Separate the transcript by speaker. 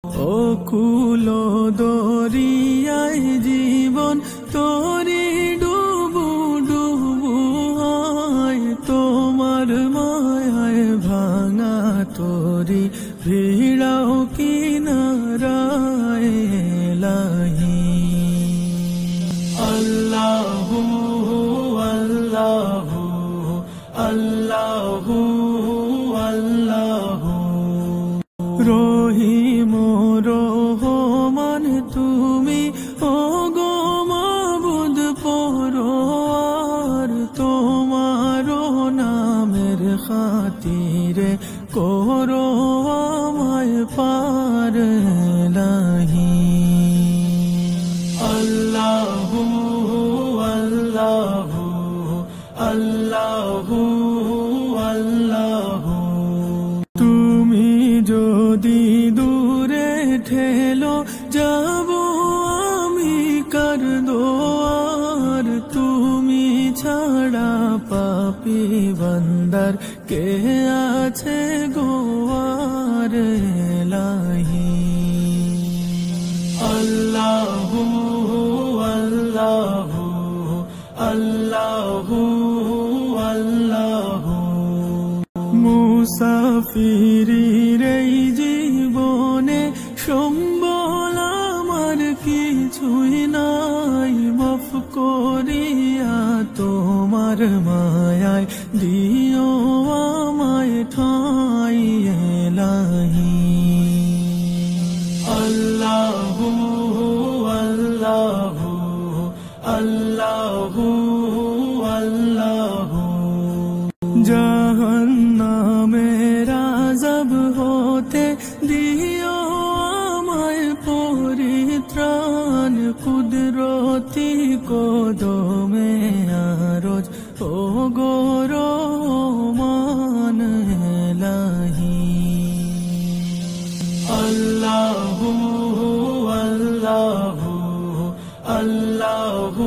Speaker 1: অকুল দরিয়ায় জীবন তোরে ডুবু ডুবু হয়, তোমার মায়ায় ভাঙা তোরি ভিড়াও কিনারায় এলাহি। আল্লাহু আল্লাহু আল্লাহু আল্লাহু রহিম রহমান তুমি ওগো মাবুদ পরওয়ার, তোমার নামের খাতিরে করো আমায় পার এলাহি। আল্লাহু আল্লাহু আল্লাহু আল্লাহু তুমি যদি দূরে ঠেলো যাব আমি কার দোয়ার, তুমি ছাড়া পাপী বান্দার কে আছে গোয়ার এলাহি। আল্লাহু আল্লাহু আল্লাহু আল্লাহু মুসাফিরির এই জীবনে সম্বল আমার কিছুই নাই, মাফ করিয়া তোমার মায়ায় দিও আমায় ঠাঁই এলাহি। আল্লাহু আল্লাহু আল্লাহু আল্লাহু জাহান্নামের আযাব হতে দিও আমায় পরিত্রাণ, কুদরতি কদমে আরজ ও গো রহমান এলাহি। আল্লাহু আল্লাহু আল্লাহু